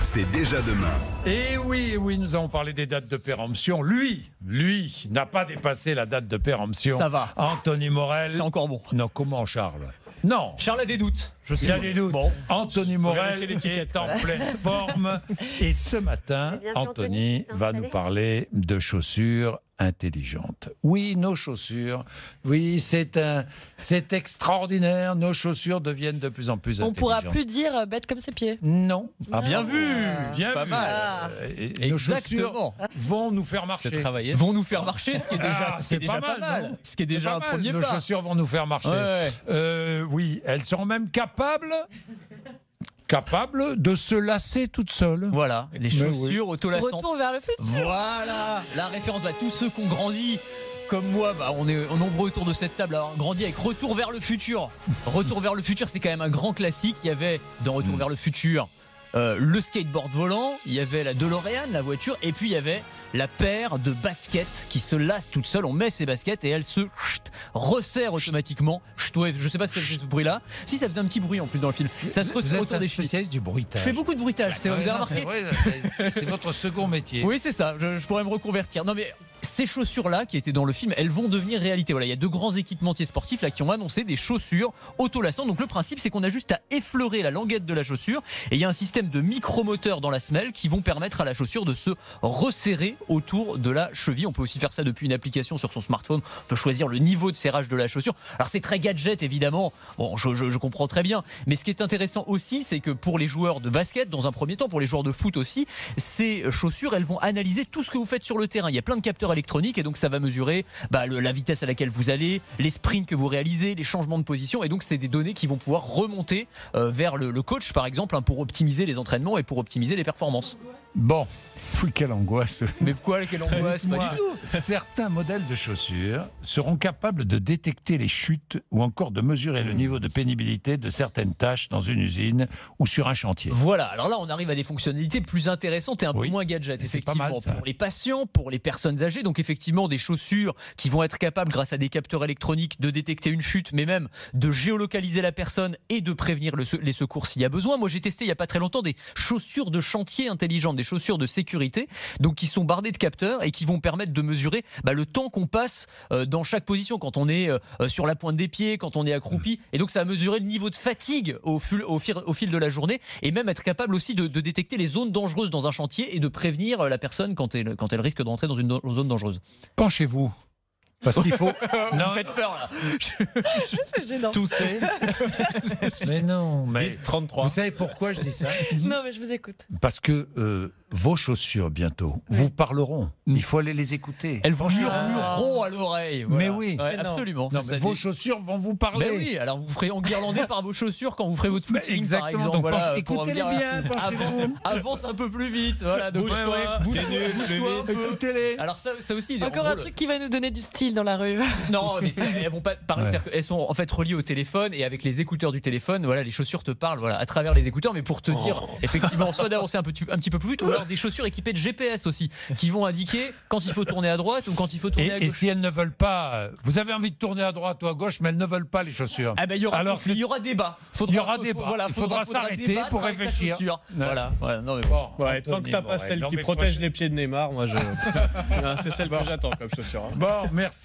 c'est déjà demain. Et oui, nous avons parlé des dates de péremption. Lui n'a pas dépassé la date de péremption. Ça va. Anthony Morel. C'est encore bon. Non, comment Charles? Non. Charles a des doutes. Il a des doutes. Bon. Anthony Morel est en pleine forme. Et ce matin, Anthony va nous parler de chaussures intelligentes. Oui, nos chaussures. Oui, c'est extraordinaire. Nos chaussures deviennent de plus en plus intelligentes. On pourra plus dire bête comme ses pieds. Non. Ah, bien vu. Bien Pas vu. mal. Nos chaussures vont nous faire marcher. Vont nous faire marcher, ce qui est déjà, c'est déjà pas mal. non Ce qui est déjà un premier Nos pas. chaussures vont nous faire marcher. Ouais. Oui, elles sont même capables de se lasser toutes seules. Voilà, les chaussures autolassantes. Retour vers le futur. Voilà, la référence à tous ceux qui ont grandi. Comme moi, on est nombreux autour de cette table à avoir grandi avec Retour vers le futur. Retour vers le futur, c'est quand même un grand classique. Il y avait dans Retour vers le futur le skateboard volant, il y avait la DeLorean, la voiture, et puis il y avait la paire de baskets qui se lasse toute seule. On met ses baskets et elle se resserre automatiquement. Je sais pas si ça faisait ce bruit-là. Si, ça faisait un petit bruit en plus dans le film. Ça se resserre autour des chevilles. Spécialiste du bruitage. Je fais beaucoup de bruitage, vous avez remarqué? C'est votre second métier. Oui, c'est ça. Je pourrais me reconvertir. Non, mais ces chaussures-là qui étaient dans le film, elles vont devenir réalité. Voilà, il y a deux grands équipementiers sportifs là qui ont annoncé des chaussures autolassantes. Donc le principe, c'est qu'on a juste à effleurer la languette de la chaussure et il y a un système de micromoteurs dans la semelle qui vont permettre à la chaussure de se resserrer autour de la cheville. On peut aussi faire ça depuis une application sur son smartphone. On peut choisir le niveau de serrage de la chaussure. Alors c'est très gadget évidemment. Bon, je comprends très bien. Mais ce qui est intéressant aussi, c'est que pour les joueurs de basket, dans un premier temps, pour les joueurs de foot aussi, ces chaussures, elles vont analyser tout ce que vous faites sur le terrain. Il y a plein de capteurs électroniques et donc ça va mesurer la vitesse à laquelle vous allez, les sprints que vous réalisez, les changements de position. Et donc c'est des données qui vont pouvoir remonter vers le coach par exemple pour optimiser les entraînements et pour optimiser les performances. Bon, quelle angoisse. Mais quoi, quelle angoisse? Pas du tout. Certains modèles de chaussures seront capables de détecter les chutes ou encore de mesurer le niveau de pénibilité de certaines tâches dans une usine ou sur un chantier. Voilà, alors là on arrive à des fonctionnalités plus intéressantes et un peu moins gadget. Effectivement, pas mal, ça. Pour les patients, pour les personnes âgées, donc effectivement des chaussures qui vont être capables grâce à des capteurs électroniques de détecter une chute, mais même de géolocaliser la personne et de prévenir les secours s'il y a besoin. Moi j'ai testé il n'y a pas très longtemps des chaussures de chantier intelligentes, des chaussures de sécurité, donc qui sont bardées de capteurs et qui vont permettre de mesurer le temps qu'on passe dans chaque position, quand on est sur la pointe des pieds, quand on est accroupi, et donc ça va mesurer le niveau de fatigue au fil de la journée et même être capable aussi de détecter les zones dangereuses dans un chantier et de prévenir la personne quand elle risque de rentrer dans une zone dangereuse. Penchez-vous. Parce qu'il faut. Non, vous faites peur là. C'est gênant. Tousser. Mais non, mais 33. Vous savez pourquoi je dis ça? Non, mais je vous écoute. Parce que vos chaussures bientôt vous parleront. Il faut aller les écouter. Elles vont murmureront à l'oreille. Voilà. Mais oui, ouais, absolument. Non, mais vos chaussures vont vous parler. Mais oui, alors vous ferez enguirlander par vos chaussures quand vous ferez votre footing, exactement, par exemple. donc voilà, écoutez-les bien. Avance un peu plus vite. Voilà, bouge-toi un peu. Écoutez-les. Alors ça aussi. Encore un truc qui va nous donner du style dans la rue. Non, mais elles vont pas parler. Elles sont en fait reliées au téléphone et avec les écouteurs du téléphone. Voilà, les chaussures te parlent à travers les écouteurs, mais pour te dire effectivement, soit d'avancer un petit peu plus vite, ou alors des chaussures équipées de GPS aussi, qui vont indiquer quand il faut tourner à droite ou quand il faut tourner à gauche. Et si elles ne veulent pas, vous avez envie de tourner à droite ou à gauche, mais elles ne veulent pas les chaussures. Ah ben il y aura débat. Il y aura débat. Il faudra s'arrêter pour réfléchir. Voilà. Non mais tant que t'as pas celle qui protège les pieds de Neymar, moi c'est celle que j'attends comme chaussure. Bon, merci.